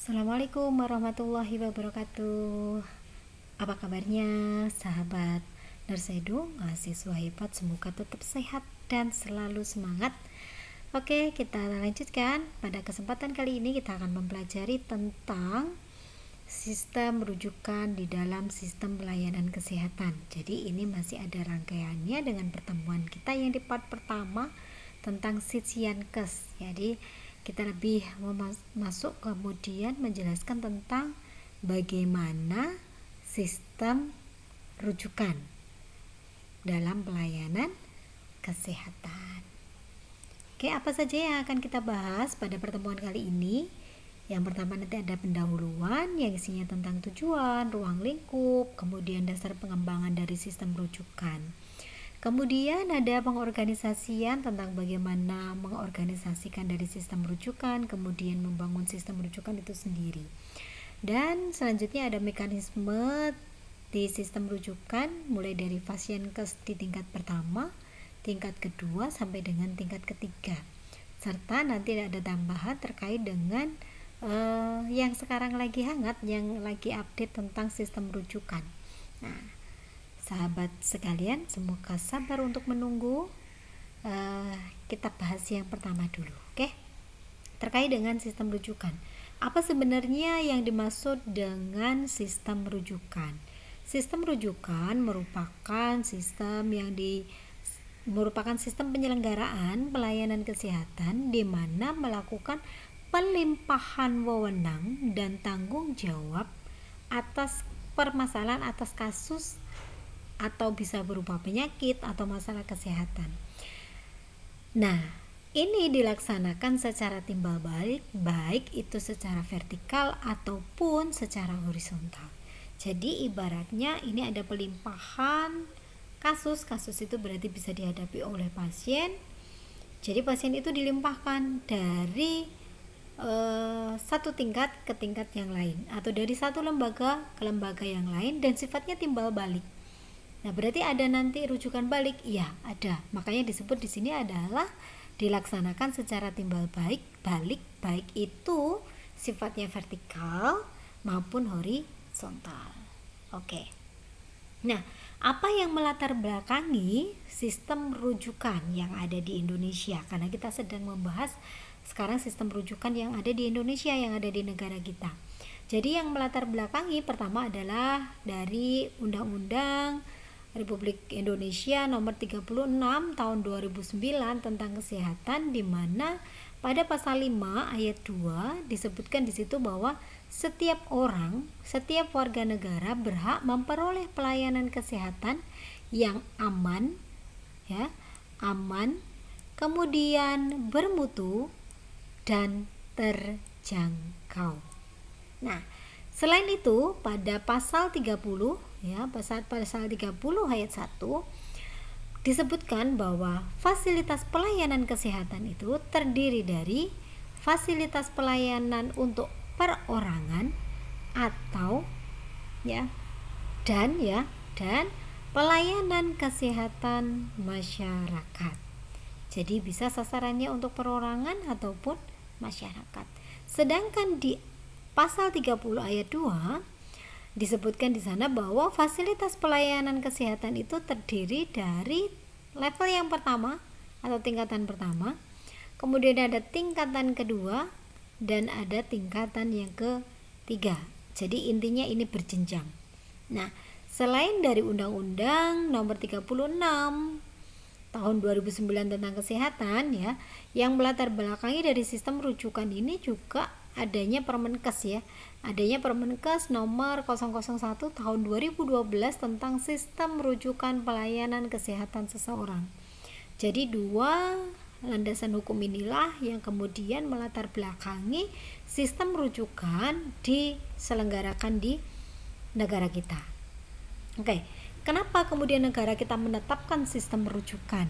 Assalamualaikum warahmatullahi wabarakatuh. Apa kabarnya sahabat Nersedu, mahasiswa hebat, semoga tetap sehat dan selalu semangat. Oke, kita lanjutkan. Pada kesempatan kali ini kita akan mempelajari tentang sistem rujukan di dalam sistem pelayanan kesehatan. Jadi ini masih ada rangkaiannya dengan pertemuan kita yang di part pertama tentang Sitziankes. Jadi kita lebih masuk kemudian menjelaskan tentang bagaimana sistem rujukan dalam pelayanan kesehatan. Oke, apa saja yang akan kita bahas pada pertemuan kali ini? Yang pertama nanti ada pendahuluan yang isinya tentang tujuan, ruang lingkup, kemudian dasar pengembangan dari sistem rujukan. Kemudian ada pengorganisasian tentang bagaimana mengorganisasikan dari sistem rujukan, kemudian membangun sistem rujukan itu sendiri. Dan selanjutnya ada mekanisme di sistem rujukan mulai dari Pasienkes di tingkat pertama, tingkat kedua sampai dengan tingkat ketiga. Serta nanti ada tambahan terkait dengan yang sekarang lagi hangat, yang lagi update tentang sistem rujukan. Nah, sahabat sekalian, semoga sabar untuk menunggu. Kita bahas yang pertama dulu, oke? Terkait dengan sistem rujukan. Apa sebenarnya yang dimaksud dengan sistem rujukan? Sistem rujukan merupakan sistem penyelenggaraan pelayanan kesehatan di mana melakukan pelimpahan wewenang dan tanggung jawab atas permasalahan atas kasus atau bisa berupa penyakit atau masalah kesehatan. Nah, ini dilaksanakan secara timbal balik, baik itu secara vertikal ataupun secara horizontal. Jadi ibaratnya ini ada pelimpahan kasus itu berarti bisa dihadapi oleh pasien. Jadi pasien itu dilimpahkan dari satu tingkat ke tingkat yang lain, atau dari satu lembaga ke lembaga yang lain, dan sifatnya timbal balik. Nah, berarti ada nanti rujukan balik? Iya, ada. Makanya disebut di sini adalah dilaksanakan secara timbal balik, baik itu sifatnya vertikal maupun horizontal. Oke. Nah, apa yang melatar belakangi sistem rujukan yang ada di Indonesia? Karena kita sedang membahas sekarang sistem rujukan yang ada di Indonesia, yang ada di negara kita. Jadi yang melatar belakangi pertama adalah dari Undang-Undang Republik Indonesia nomor 36 tahun 2009 tentang kesehatan, di mana pada pasal 5 ayat 2 disebutkan di situ bahwa setiap warga negara berhak memperoleh pelayanan kesehatan yang aman, kemudian bermutu dan terjangkau. Nah, selain itu pada pasal 30 pasal 30 ayat 1 disebutkan bahwa fasilitas pelayanan kesehatan itu terdiri dari fasilitas pelayanan untuk perorangan atau dan pelayanan kesehatan masyarakat. Jadi bisa sasarannya untuk perorangan ataupun masyarakat. Sedangkan di pasal 30 ayat 2 disebutkan di sana bahwa fasilitas pelayanan kesehatan itu terdiri dari level yang pertama atau tingkatan pertama, kemudian ada tingkatan kedua, dan ada tingkatan yang ketiga. Jadi intinya ini berjenjang. Nah, selain dari Undang-Undang nomor 36 tahun 2009 tentang kesehatan yang melatar belakangi dari sistem rujukan ini juga adanya Permenkes Permenkes nomor 001 tahun 2012 tentang sistem rujukan pelayanan kesehatan seseorang. Jadi dua landasan hukum inilah yang kemudian melatar belakangi sistem rujukan diselenggarakan di negara kita. Oke, kenapa kemudian negara kita menetapkan sistem rujukan?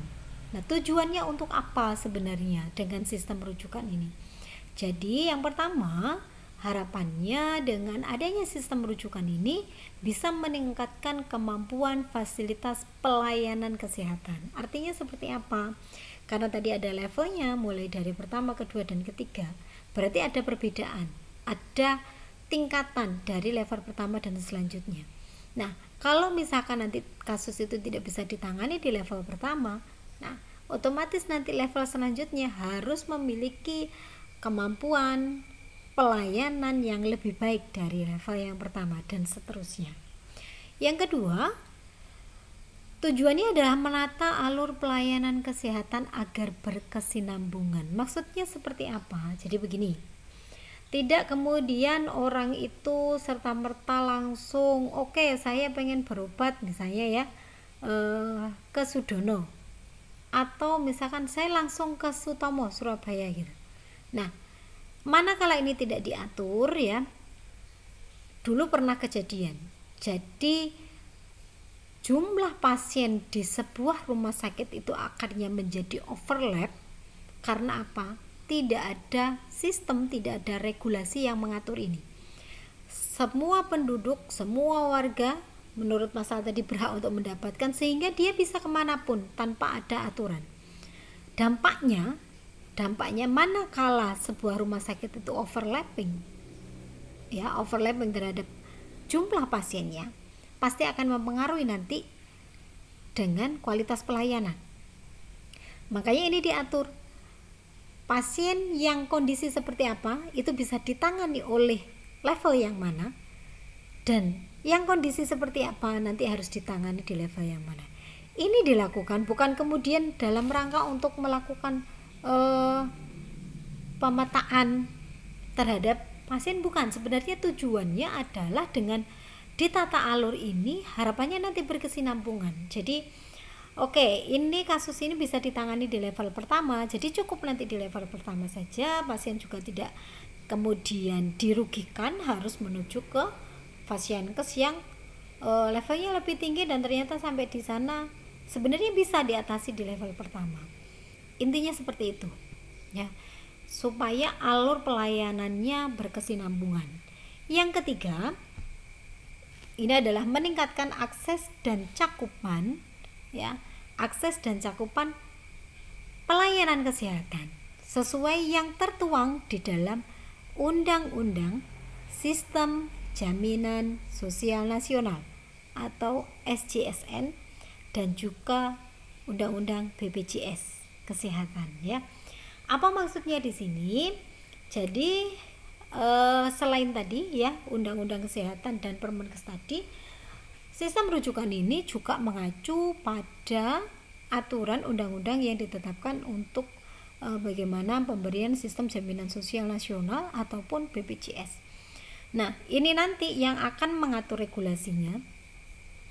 Nah, tujuannya untuk apa sebenarnya dengan sistem rujukan ini? Jadi yang pertama, harapannya dengan adanya sistem rujukan ini bisa meningkatkan kemampuan fasilitas pelayanan kesehatan. Artinya seperti apa? Karena tadi ada levelnya mulai dari pertama, kedua, dan ketiga. Berarti ada perbedaan. ada tingkatan dari level pertama dan selanjutnya. Nah, kalau misalkan nanti kasus itu tidak bisa ditangani di level pertama, nah otomatis nanti level selanjutnya harus memiliki kemampuan pelayanan yang lebih baik dari level yang pertama dan seterusnya. Yang kedua, tujuannya adalah menata alur pelayanan kesehatan agar berkesinambungan. Maksudnya seperti apa? Jadi begini, tidak kemudian orang itu serta-merta langsung oke, saya pengen berobat misalnya ya ke Sudono, atau misalkan saya langsung ke Sutomo Surabaya gitu. Nah, manakala ini tidak diatur ya, dulu pernah kejadian. Jadi jumlah pasien di sebuah rumah sakit itu akhirnya menjadi overlap. Karena apa? Tidak ada sistem, tidak ada regulasi yang mengatur ini. Semua penduduk, semua warga menurut masalah tadi berhak untuk mendapatkan, sehingga dia bisa kemanapun tanpa ada aturan. Dampaknya manakala sebuah rumah sakit itu overlapping terhadap jumlah pasiennya, pasti akan mempengaruhi nanti dengan kualitas pelayanan. Makanya ini diatur. Pasien yang kondisi seperti apa itu bisa ditangani oleh level yang mana, dan yang kondisi seperti apa nanti harus ditangani di level yang mana. Ini dilakukan bukan kemudian dalam rangka untuk melakukan pemetaan terhadap pasien, bukan. Sebenarnya tujuannya adalah dengan ditata alur ini harapannya nanti berkesinambungan. Jadi ini kasus ini bisa ditangani di level pertama, jadi cukup nanti di level pertama saja, pasien juga tidak kemudian dirugikan harus menuju ke fasienkes yang levelnya lebih tinggi, dan ternyata sampai di sana sebenarnya bisa diatasi di level pertama. Intinya seperti itu ya, supaya alur pelayanannya berkesinambungan. Yang ketiga, ini adalah meningkatkan akses dan cakupan pelayanan kesehatan sesuai yang tertuang di dalam Undang-Undang Sistem Jaminan Sosial Nasional atau SJSN dan juga Undang-Undang BPJS Kesehatan ya. Apa maksudnya di sini? Jadi selain tadi ya Undang-Undang Kesehatan dan Permenkes tadi, sistem rujukan ini juga mengacu pada aturan undang-undang yang ditetapkan untuk bagaimana pemberian sistem jaminan sosial nasional ataupun BPJS. Nah, ini nanti yang akan mengatur regulasinya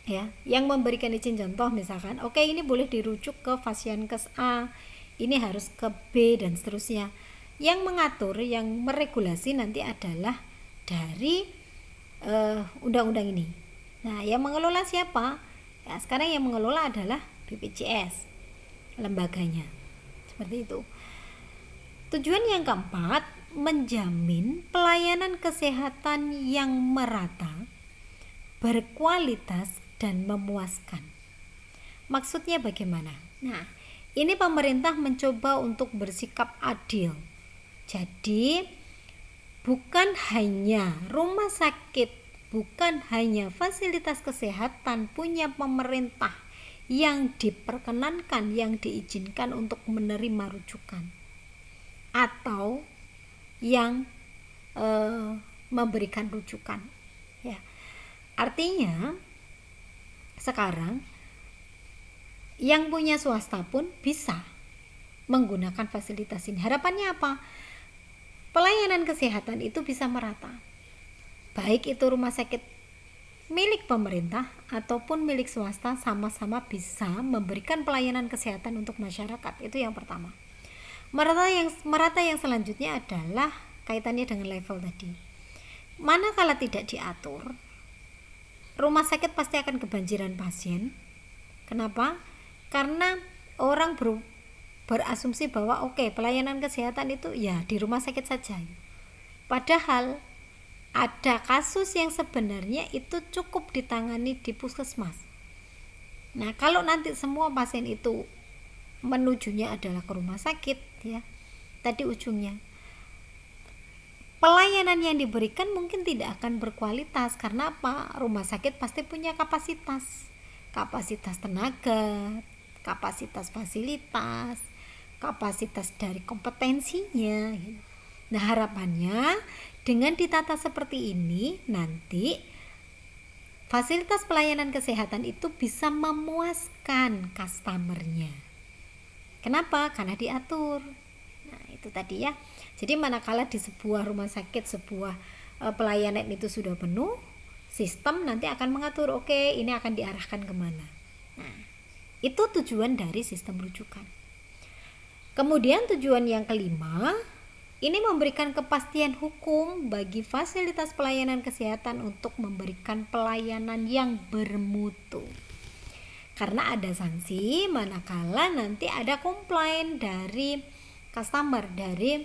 ya, yang memberikan izin contoh misalkan, ini boleh dirujuk ke fasienkes A, ini harus ke B dan seterusnya. Yang mengatur, yang meregulasi nanti adalah dari undang-undang ini. Nah, yang mengelola siapa? Ya, sekarang yang mengelola adalah BPJS, lembaganya. Seperti itu. Tujuan yang keempat, menjamin pelayanan kesehatan yang merata, berkualitas, dan memuaskan. Maksudnya bagaimana? Nah, ini pemerintah mencoba untuk bersikap adil. Jadi, bukan hanya rumah sakit, bukan hanya fasilitas kesehatan punya pemerintah yang diperkenankan, yang diizinkan untuk menerima rujukan, atau yang memberikan rujukan ya. Artinya sekarang yang punya swasta pun bisa menggunakan fasilitas ini. Harapannya apa? Pelayanan kesehatan itu bisa merata, baik itu rumah sakit milik pemerintah ataupun milik swasta, sama-sama bisa memberikan pelayanan kesehatan untuk masyarakat. Itu yang pertama. Merata yang selanjutnya adalah kaitannya dengan level tadi. Manakala tidak diatur, rumah sakit pasti akan kebanjiran pasien. Kenapa? Karena orang berasumsi bahwa pelayanan kesehatan itu ya di rumah sakit saja. Padahal ada kasus yang sebenarnya itu cukup ditangani di puskesmas. Nah, kalau nanti semua pasien itu menujunya adalah ke rumah sakit ya, tadi ujungnya pelayanan yang diberikan mungkin tidak akan berkualitas. Karena apa? Rumah sakit pasti punya kapasitas tenaga, kapasitas fasilitas, kapasitas dari kompetensinya. Nah, harapannya dengan ditata seperti ini nanti fasilitas pelayanan kesehatan itu bisa memuaskan customernya. Kenapa? Karena diatur. Nah, itu tadi ya. Jadi manakala di sebuah rumah sakit, sebuah pelayanan itu sudah penuh, sistem nanti akan mengatur, oke, ini akan diarahkan kemana. Nah, itu tujuan dari sistem rujukan. Kemudian tujuan yang kelima, ini memberikan kepastian hukum bagi fasilitas pelayanan kesehatan untuk memberikan pelayanan yang bermutu. Karena ada sanksi manakala nanti ada komplain dari customer, dari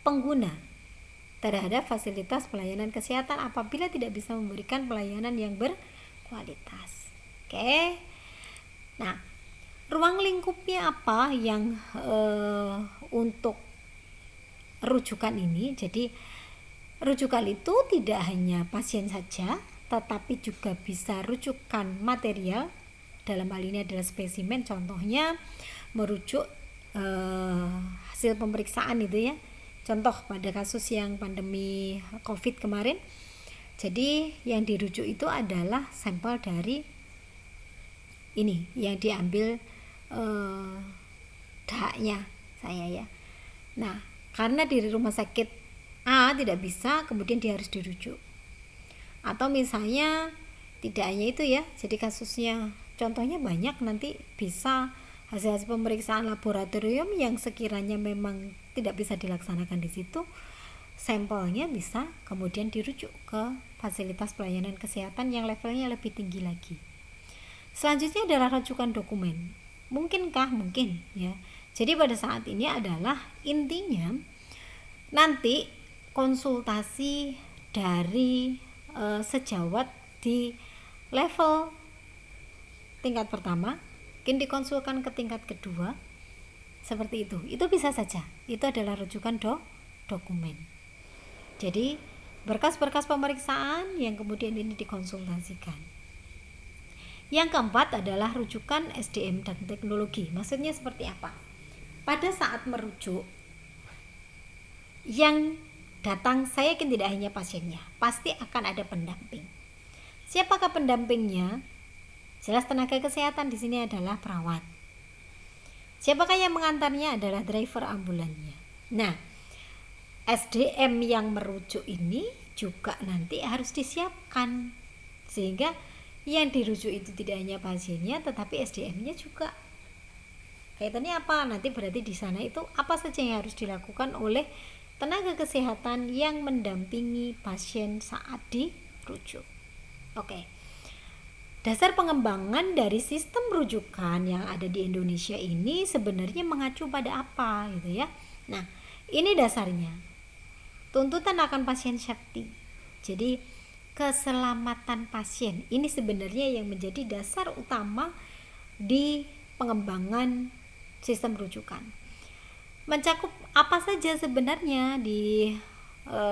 pengguna terhadap fasilitas pelayanan kesehatan apabila tidak bisa memberikan pelayanan yang berkualitas. Oke. Nah, ruang lingkupnya apa yang untuk rujukan ini? Jadi rujukan itu tidak hanya pasien saja, tetapi juga bisa rujukan material. Dalam hal ini adalah spesimen, contohnya merujuk hasil pemeriksaan itu ya. Contoh pada kasus yang pandemi COVID kemarin, jadi yang dirujuk itu adalah sampel dari ini yang diambil dahaknya saya ya. Nah, karena di rumah sakit A tidak bisa, kemudian dia harus dirujuk. Atau misalnya tidak hanya itu ya, jadi kasusnya contohnya banyak, nanti bisa hasil pemeriksaan laboratorium yang sekiranya memang tidak bisa dilaksanakan di situ, sampelnya bisa kemudian dirujuk ke fasilitas pelayanan kesehatan yang levelnya lebih tinggi lagi. Selanjutnya adalah rujukan dokumen. Mungkinkah? Mungkin ya. Jadi pada saat ini adalah intinya nanti konsultasi dari sejawat di level tingkat pertama mungkin dikonsulkan ke tingkat kedua, seperti itu bisa saja, itu adalah rujukan dokumen. Jadi berkas-berkas pemeriksaan yang kemudian ini dikonsultasikan. Yang keempat adalah rujukan SDM dan teknologi. Maksudnya seperti apa? Pada saat merujuk, yang datang saya yakin tidak hanya pasiennya, pasti akan ada pendamping. Siapakah pendampingnya? Jelas tenaga kesehatan di sini adalah perawat. Siapakah yang mengantarnya? Adalah driver ambulannya. Nah, SDM yang merujuk ini juga nanti harus disiapkan sehingga yang dirujuk itu tidak hanya pasiennya tetapi SDM-nya juga. Kaitannya apa? Nanti berarti di sana itu apa saja yang harus dilakukan oleh tenaga kesehatan yang mendampingi pasien saat dirujuk. Oke. Dasar pengembangan dari sistem rujukan yang ada di Indonesia ini sebenarnya mengacu pada apa gitu ya. Nah, ini dasarnya. Tuntutan akan pasien safety. Jadi keselamatan pasien ini sebenarnya yang menjadi dasar utama di pengembangan sistem rujukan. Mencakup apa saja sebenarnya di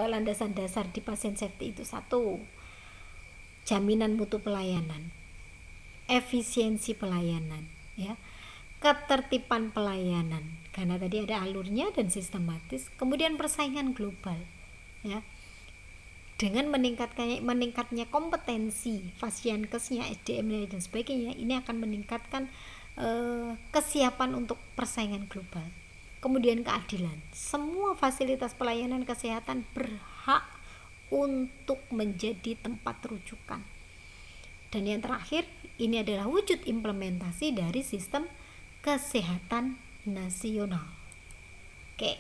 landasan dasar di pasien safety itu? Satu, jaminan mutu pelayanan, efisiensi pelayanan, ya, ketertiban pelayanan, karena tadi ada alurnya dan sistematis. Kemudian persaingan global, ya, dengan meningkatnya kompetensi fasienkesnya, SDM dan sebagainya, ini akan meningkatkan kesiapan untuk persaingan global. Kemudian keadilan, semua fasilitas pelayanan kesehatan berhak untuk menjadi tempat rujukan. Dan yang terakhir, ini adalah wujud implementasi dari sistem kesehatan nasional. Oke.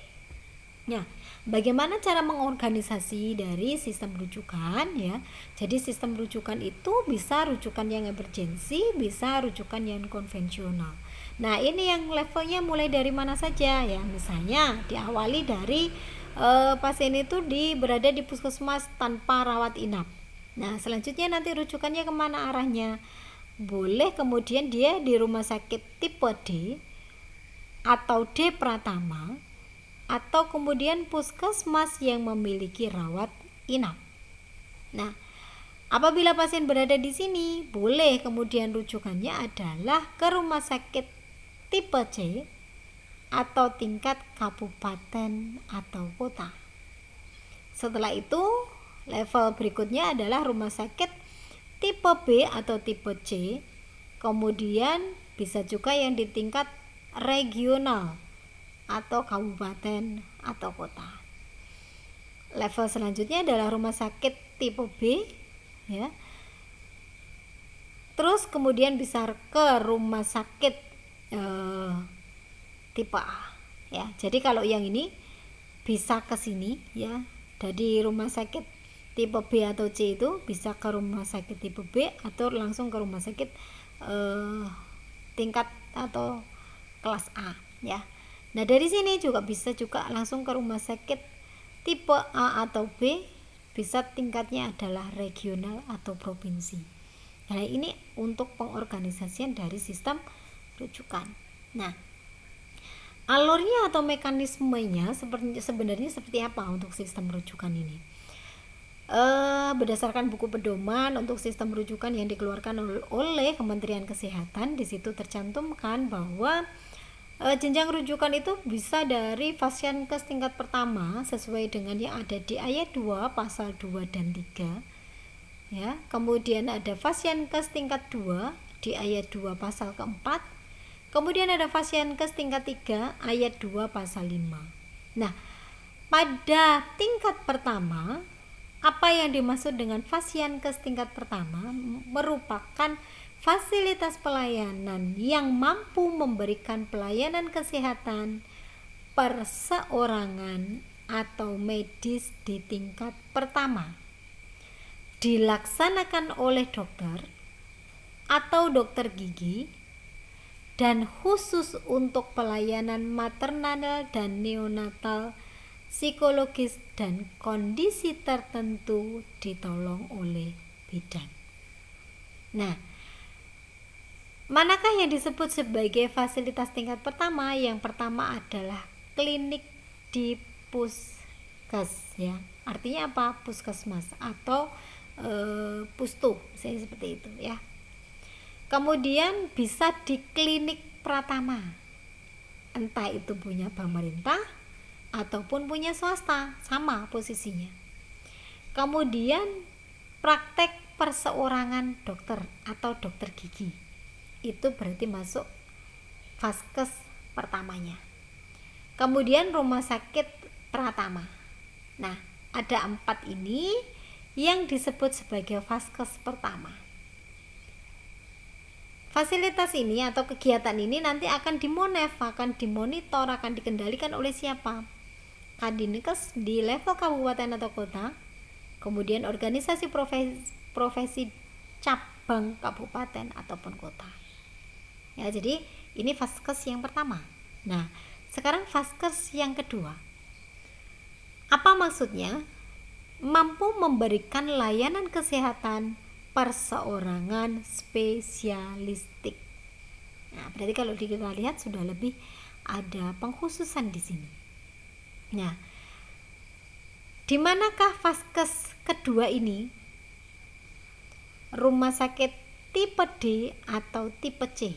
Nah, bagaimana cara mengorganisasi dari sistem rujukan ya? Jadi sistem rujukan itu bisa rujukan yang emergensi, bisa rujukan yang konvensional. Nah, ini yang levelnya mulai dari mana saja ya? Misalnya diawali dari pasien itu berada di puskesmas tanpa rawat inap. Nah, selanjutnya nanti rujukannya kemana arahnya? Boleh kemudian dia di rumah sakit tipe D atau D Pratama atau kemudian puskesmas yang memiliki rawat inap. Nah, apabila pasien berada di sini, boleh kemudian rujukannya adalah ke rumah sakit tipe C atau tingkat kabupaten atau kota. Setelah itu, level berikutnya adalah rumah sakit tipe B atau tipe C. Kemudian bisa juga yang di tingkat regional atau kabupaten atau kota. Level selanjutnya adalah rumah sakit tipe B, ya. Terus kemudian bisa ke rumah sakit tipe A, ya. Jadi kalau yang ini bisa ke sini, ya. Dari rumah sakit tipe B atau C itu bisa ke rumah sakit tipe B atau langsung ke rumah sakit tingkat atau kelas A, ya. Nah, dari sini juga bisa juga langsung ke rumah sakit tipe A atau B, bisa tingkatnya adalah regional atau provinsi. Nah, ini untuk pengorganisasian dari sistem rujukan. Nah, alurnya atau mekanismenya sebenarnya seperti apa untuk sistem rujukan ini? Berdasarkan buku pedoman untuk sistem rujukan yang dikeluarkan oleh Kementerian Kesehatan, di situ tercantumkan bahwa jenjang rujukan itu bisa dari Fasienkes tingkat pertama sesuai dengan yang ada di ayat 2 pasal 2 dan 3, ya. Kemudian ada Fasienkes tingkat 2 di ayat 2 pasal keempat. Kemudian ada Fasienkes tingkat 3 ayat 2 pasal 5. Nah, pada tingkat pertama, apa yang dimaksud dengan Fasienkes tingkat pertama merupakan fasilitas pelayanan yang mampu memberikan pelayanan kesehatan perseorangan atau medis di tingkat pertama, dilaksanakan oleh dokter atau dokter gigi, dan khusus untuk pelayanan maternal dan neonatal, psikologis, dan kondisi tertentu ditolong oleh bidan. Nah, manakah yang disebut sebagai fasilitas tingkat pertama? Yang pertama adalah klinik di puskes, ya. Artinya apa? Puskesmas atau pustu, misalnya seperti itu, ya. Kemudian bisa di klinik pratama, entah itu punya pemerintah ataupun punya swasta, sama posisinya. Kemudian praktek perseorangan dokter atau dokter gigi, itu berarti masuk vaskes pertamanya. Kemudian rumah sakit pratama. Nah, ada 4 ini yang disebut sebagai vaskes pertama. Fasilitas ini atau kegiatan ini nanti akan dimonitor, akan dikendalikan oleh siapa? Kadinkes di level kabupaten atau kota, kemudian organisasi profesi cabang kabupaten ataupun kota. Ya, jadi ini vaskes yang pertama. Nah, sekarang vaskes yang kedua. Apa maksudnya? Mampu memberikan layanan kesehatan perseorangan spesialistik. Nah, berarti kalau kita lihat sudah lebih ada pengkhususan di sini. Nah, di manakah vaskes kedua ini? Rumah sakit tipe D atau tipe C.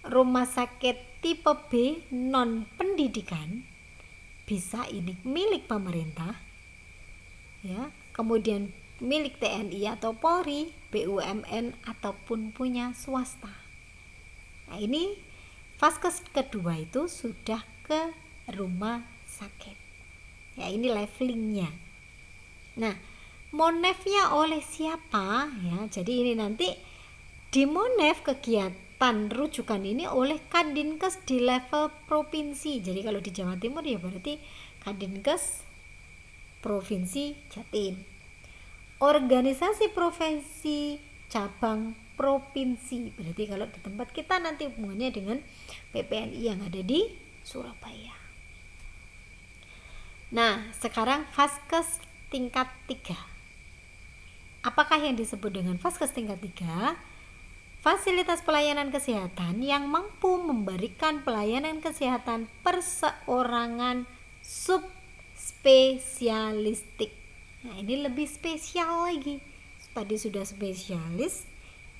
Rumah sakit tipe B non pendidikan, bisa ini milik pemerintah, ya. Kemudian milik TNI atau Polri, BUMN ataupun punya swasta. Nah, ini vaskes kedua itu sudah ke rumah sakit. Ya, ini levelingnya. Nah, monefnya oleh siapa? Ya, jadi ini nanti di monef kegiatan rujukan ini oleh Kadinkes di level provinsi. Jadi kalau di Jawa Timur ya berarti Kadinkes Provinsi Jatim. Organisasi profesi cabang provinsi, berarti kalau di tempat kita nanti hubungannya dengan PPNI yang ada di Surabaya. Nah, sekarang vaskes tingkat 3. Apakah yang disebut dengan vaskes tingkat 3? fasilitas pelayanan kesehatan yang mampu memberikan pelayanan kesehatan perseorangan subspesialistik. Nah, ini lebih spesial lagi. Tadi sudah spesialis,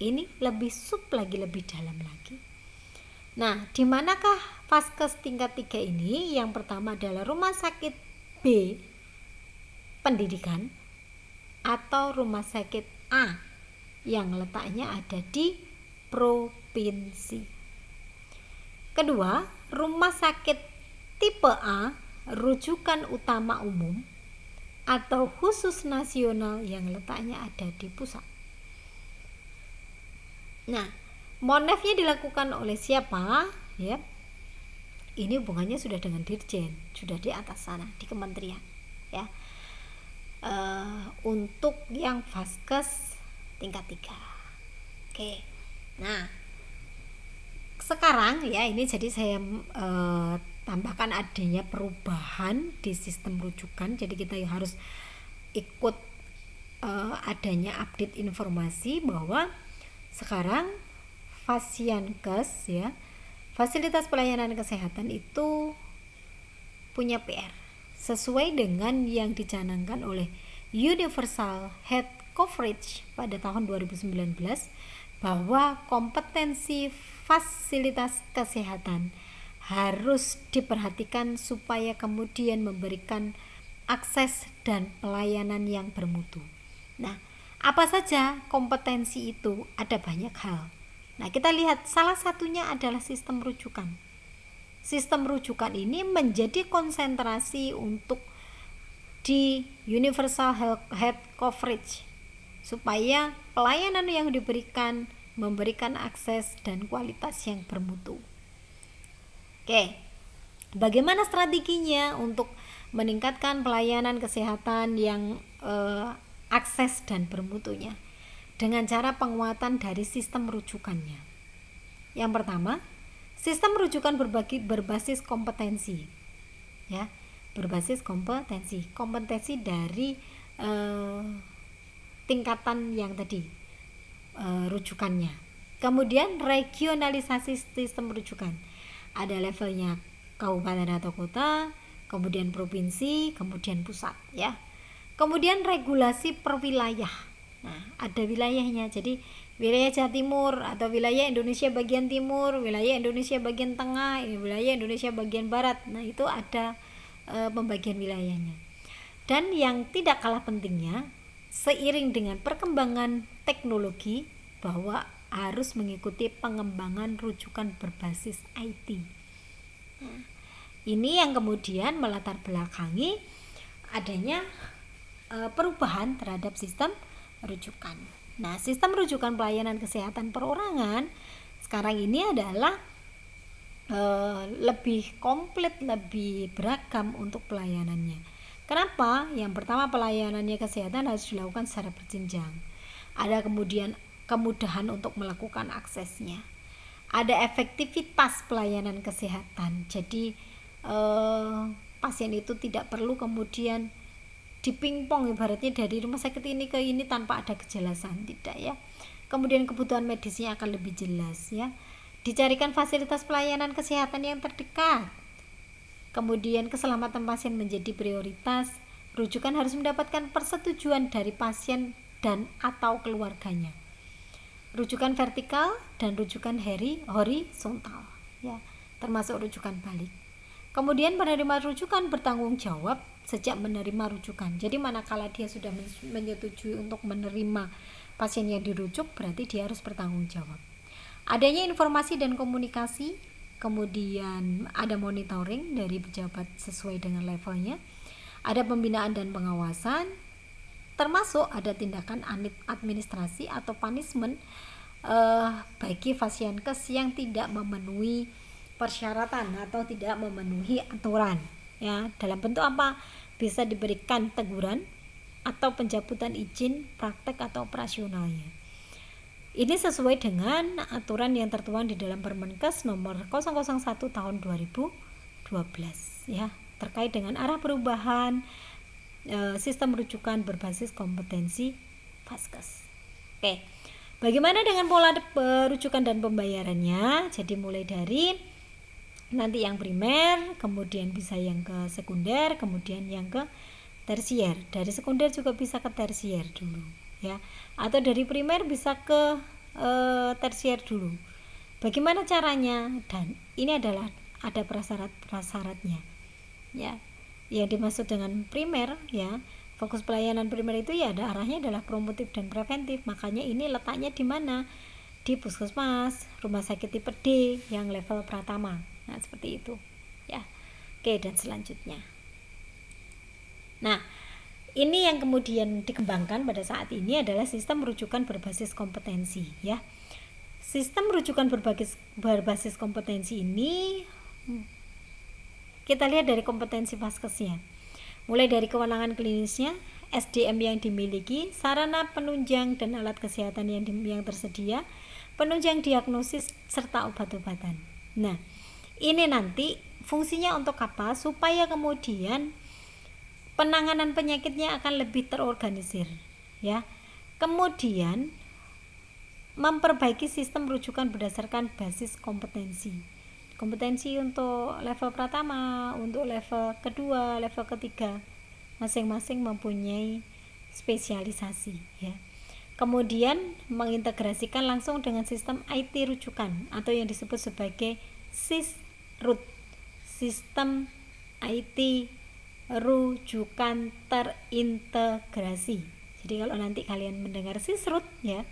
ini lebih sub lagi, lebih dalam lagi. Nah, di manakah Vaskes tingkat 3 ini? Yang pertama adalah rumah sakit B, pendidikan, atau rumah sakit A yang letaknya ada di provinsi. Kedua, rumah sakit tipe A, rujukan utama umum, atau khusus nasional yang letaknya ada di pusat. Nah, monefnya dilakukan oleh siapa? Ya, ini hubungannya sudah dengan dirjen, sudah di atas sana di kementerian. Ya, untuk yang Vaskes tingkat 3. Oke. Nah, sekarang ya ini jadi saya tambahkan adanya perubahan di sistem rujukan. Jadi kita harus ikut adanya update informasi bahwa sekarang Fasyankes ya, fasilitas pelayanan kesehatan itu punya PR sesuai dengan yang dicanangkan oleh Universal Health Coverage pada tahun 2019 bahwa kompetensi fasilitas kesehatan harus diperhatikan supaya kemudian memberikan akses dan pelayanan yang bermutu. Nah, apa saja kompetensi itu? Ada banyak hal. Nah, kita lihat salah satunya adalah sistem rujukan. Sistem rujukan ini menjadi konsentrasi untuk di Universal Health Coverage supaya pelayanan yang diberikan memberikan akses dan kualitas yang bermutu. Oke, bagaimana strateginya untuk meningkatkan pelayanan kesehatan yang akses dan bermutunya? Dengan cara penguatan dari sistem rujukannya. Yang pertama, sistem rujukan berbasis kompetensi, ya, berbasis kompetensi dari tingkatan yang tadi rujukannya. Kemudian regionalisasi sistem rujukan, ada levelnya kabupaten atau kota, kemudian provinsi, kemudian pusat, ya. Kemudian regulasi per wilayah. Nah, ada wilayahnya. Jadi wilayah Jawa Timur atau wilayah Indonesia bagian timur, wilayah Indonesia bagian tengah, wilayah Indonesia bagian barat. Nah, itu ada pembagian wilayahnya. Dan yang tidak kalah pentingnya, seiring dengan perkembangan teknologi bahwa harus mengikuti pengembangan rujukan berbasis IT. Nah, ini yang kemudian melatar belakangi adanya perubahan terhadap sistem rujukan. Nah, sistem rujukan pelayanan kesehatan perorangan sekarang ini adalah lebih komplit, lebih beragam untuk pelayanannya. Kenapa? Yang pertama, pelayanannya kesehatan harus dilakukan secara berjenjang. Ada kemudian kemudahan untuk melakukan aksesnya. Ada efektivitas pelayanan kesehatan. Jadi pasien itu tidak perlu kemudian dipingpong ibaratnya dari rumah sakit ini ke ini tanpa ada kejelasan, tidak ya. Kemudian kebutuhan medisnya akan lebih jelas ya. Dicarikan fasilitas pelayanan kesehatan yang terdekat. Kemudian keselamatan pasien menjadi prioritas. Rujukan harus mendapatkan persetujuan dari pasien dan atau keluarganya. Rujukan vertikal dan rujukan horizontal ya, termasuk rujukan balik. Kemudian penerima rujukan bertanggung jawab sejak menerima rujukan. Jadi manakala dia sudah menyetujui untuk menerima pasien yang dirujuk, berarti dia harus bertanggung jawab. Adanya informasi dan komunikasi, kemudian ada monitoring dari pejabat sesuai dengan levelnya, ada pembinaan dan pengawasan, termasuk ada tindakan administrasi atau punishment bagi Fasyankes yang tidak memenuhi persyaratan atau tidak memenuhi aturan ya. Dalam bentuk apa? Bisa diberikan teguran atau pencabutan izin praktek atau operasionalnya. Ini sesuai dengan aturan yang tertuang di dalam Permenkes nomor 001 tahun 2012 ya, terkait dengan arah perubahan sistem rujukan berbasis kompetensi Vaskes. Oke. Bagaimana dengan pola rujukan dan pembayarannya? Jadi mulai dari nanti yang primer, kemudian bisa yang ke sekunder, kemudian yang ke tersier. Dari sekunder juga bisa ke tersier dulu, ya. Atau dari primer bisa ke tersier dulu. Bagaimana caranya? Dan ini adalah ada prasyarat-prasyaratnya, ya. Yang dimaksud dengan primer, ya, fokus pelayanan primer itu ya ada arahnya adalah promotif dan preventif. Makanya ini letaknya di mana? Di puskesmas, rumah sakit tipe D yang level pratama. Nah, seperti itu, ya. Oke, dan selanjutnya. Nah, ini yang kemudian dikembangkan pada saat ini adalah sistem rujukan berbasis kompetensi, ya. Sistem rujukan berbasis kompetensi ini kita lihat dari kompetensi vaskesnya. Mulai dari kewenangan klinisnya, SDM yang dimiliki, sarana penunjang dan alat kesehatan yang tersedia, penunjang diagnosis serta obat-obatan. Nah, ini nanti fungsinya untuk apa? Supaya kemudian penanganan penyakitnya akan lebih terorganisir, ya. Kemudian memperbaiki sistem rujukan berdasarkan basis kompetensi untuk level pertama, untuk level kedua, level ketiga, masing-masing mempunyai spesialisasi, ya. Kemudian mengintegrasikan langsung dengan sistem IT rujukan atau yang disebut sebagai SISRUT, sistem IT rujukan terintegrasi. Jadi kalau nanti kalian mendengar SISRUT, ya,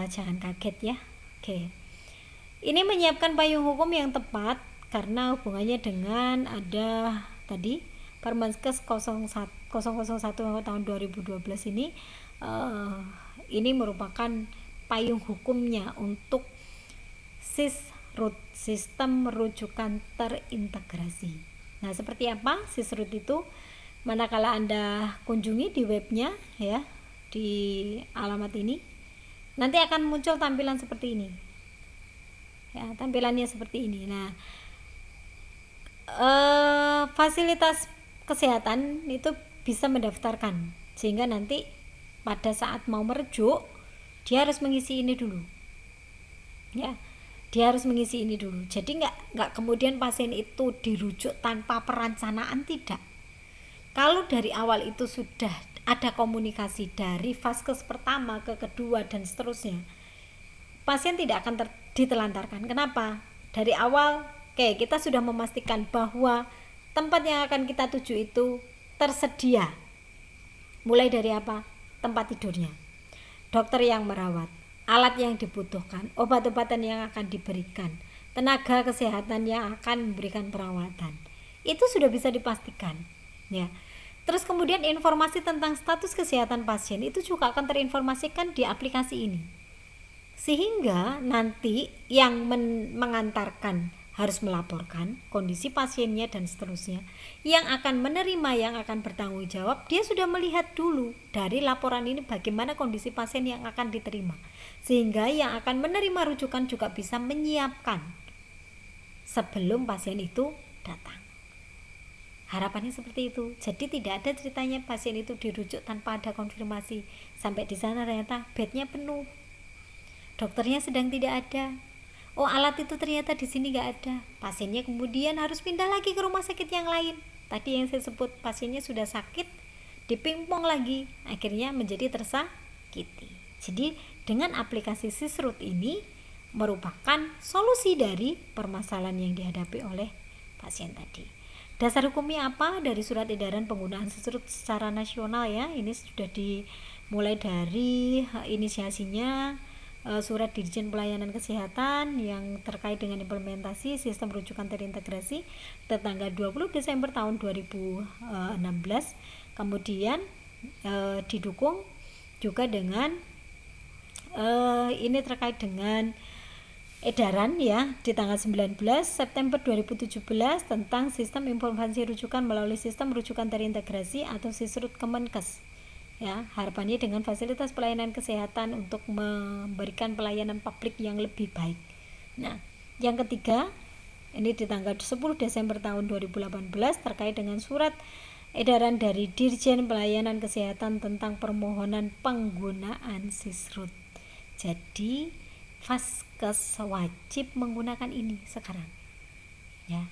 jangan kaget, ya. Oke. Ini menyiapkan payung hukum yang tepat karena hubungannya dengan ada tadi Permenkes 001 tahun 2012 ini merupakan payung hukumnya untuk SISRUT, sistem rujukan terintegrasi. Nah, seperti apa SISRUT itu? Manakala Anda kunjungi di webnya, ya, di alamat ini, nanti akan muncul tampilan seperti ini, ya, tampilannya seperti ini. Nah, fasilitas kesehatan itu bisa mendaftarkan, sehingga nanti pada saat mau merujuk dia harus mengisi ini dulu, ya, dia harus mengisi ini dulu. Jadi nggak kemudian pasien itu dirujuk tanpa perencanaan, tidak. Kalau dari awal itu sudah ada komunikasi dari vaskes pertama ke kedua dan seterusnya, pasien tidak akan ditelantarkan. Kenapa? Dari awal, kita sudah memastikan bahwa tempat yang akan kita tuju itu tersedia. Mulai dari apa? Tempat tidurnya, dokter yang merawat, alat yang dibutuhkan, obat-obatan yang akan diberikan, tenaga kesehatan yang akan memberikan perawatan. Itu sudah bisa dipastikan, ya. Terus kemudian informasi tentang status kesehatan pasien itu juga akan terinformasikan di aplikasi ini. Sehingga nanti yang mengantarkan harus melaporkan kondisi pasiennya dan seterusnya. Yang akan menerima, yang akan bertanggung jawab, dia sudah melihat dulu dari laporan ini bagaimana kondisi pasien yang akan diterima. Sehingga yang akan menerima rujukan juga bisa menyiapkan sebelum pasien itu datang. Harapannya seperti itu. Jadi tidak ada ceritanya pasien itu dirujuk tanpa ada konfirmasi. Sampai di sana ternyata bednya penuh, dokternya sedang tidak ada. Oh, alat itu ternyata di sini nggak ada. Pasiennya kemudian harus pindah lagi ke rumah sakit yang lain. Tadi yang saya sebut, pasiennya sudah sakit, dipingpong lagi, akhirnya menjadi tersakiti. Jadi dengan aplikasi SISRUT ini merupakan solusi dari permasalahan yang dihadapi oleh pasien tadi. Dasar hukumnya apa? Dari surat edaran penggunaan SISRUT secara nasional, ya. Ini sudah dimulai dari inisiasinya surat Dirjen Pelayanan Kesehatan yang terkait dengan implementasi sistem rujukan terintegrasi tertanggal 20 Desember tahun 2016. Kemudian didukung juga dengan ini terkait dengan edaran, ya, di tanggal 19 September 2017 tentang sistem informasi rujukan melalui sistem rujukan terintegrasi atau SISRUT Kemenkes. Ya, harapannya dengan fasilitas pelayanan kesehatan untuk memberikan pelayanan publik yang lebih baik. Nah, yang ketiga, ini di tanggal 10 Desember tahun 2018 terkait dengan surat edaran dari Dirjen Pelayanan Kesehatan tentang permohonan penggunaan SISRUT. Jadi Vaskes wajib menggunakan ini sekarang ya,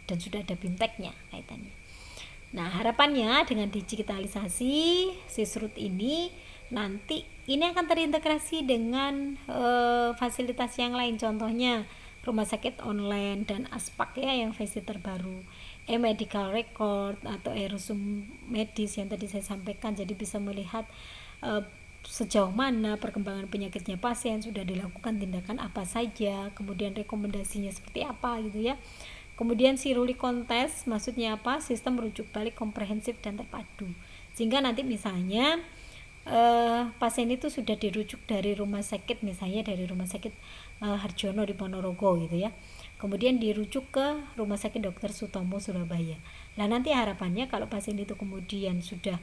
dan sudah ada BIMTEK-nya kaitannya. Nah, harapannya dengan digitalisasi Sisrut ini nanti ini akan terintegrasi dengan fasilitas yang lain, contohnya rumah sakit online dan ASPAK ya yang versi terbaru, medical record atau resum medis yang tadi saya sampaikan. Jadi bisa melihat sejauh mana perkembangan penyakitnya pasien, sudah dilakukan tindakan apa saja, kemudian rekomendasinya seperti apa gitu ya. Kemudian Siruli Kontes maksudnya apa? Sistem rujuk balik komprehensif dan terpadu. Sehingga nanti misalnya pasien itu sudah dirujuk dari rumah sakit, misalnya dari rumah sakit Harjono di Ponorogo gitu ya, kemudian dirujuk ke rumah sakit Dr. Sutomo Surabaya. Nah nanti harapannya kalau pasien itu kemudian sudah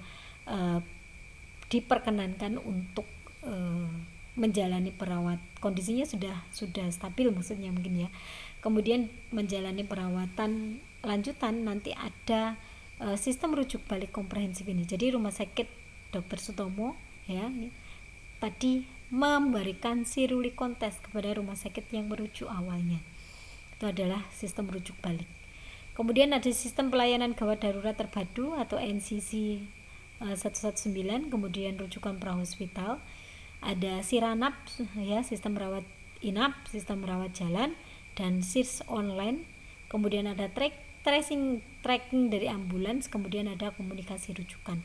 diperkenankan untuk menjalani perawat, kondisinya sudah stabil maksudnya mungkin ya, kemudian menjalani perawatan lanjutan, nanti ada sistem rujuk balik komprehensif ini. Jadi rumah sakit Dr. Sutomo ya tadi memberikan Siruli Kontes kepada rumah sakit yang merujuk awalnya, itu adalah sistem rujuk balik. Kemudian ada sistem pelayanan gawat darurat terpadu atau NCC 119, kemudian rujukan prahospital, ada Siranap ya, sistem rawat inap, sistem rawat jalan, dan SIRS online. Kemudian ada tracking dari ambulans, kemudian ada komunikasi rujukan.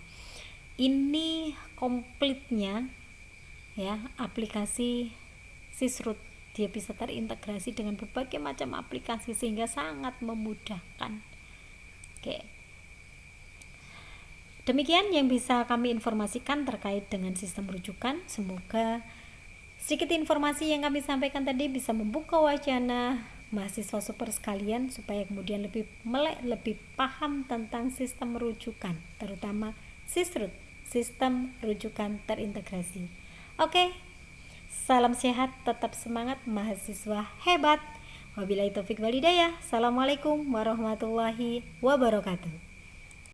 Ini komplitnya ya aplikasi Sisrut, dia bisa terintegrasi dengan berbagai macam aplikasi sehingga sangat memudahkan. Oke. Demikian yang bisa kami informasikan terkait dengan sistem rujukan. Semoga sedikit informasi yang kami sampaikan tadi bisa membuka wacana mahasiswa super sekalian supaya kemudian lebih melek, lebih paham tentang sistem rujukan, terutama Sisrut, sistem rujukan terintegrasi. Oke, salam sehat, tetap semangat, mahasiswa hebat. Wabillahi taufik wal hidayah. Assalamualaikum warahmatullahi wabarakatuh.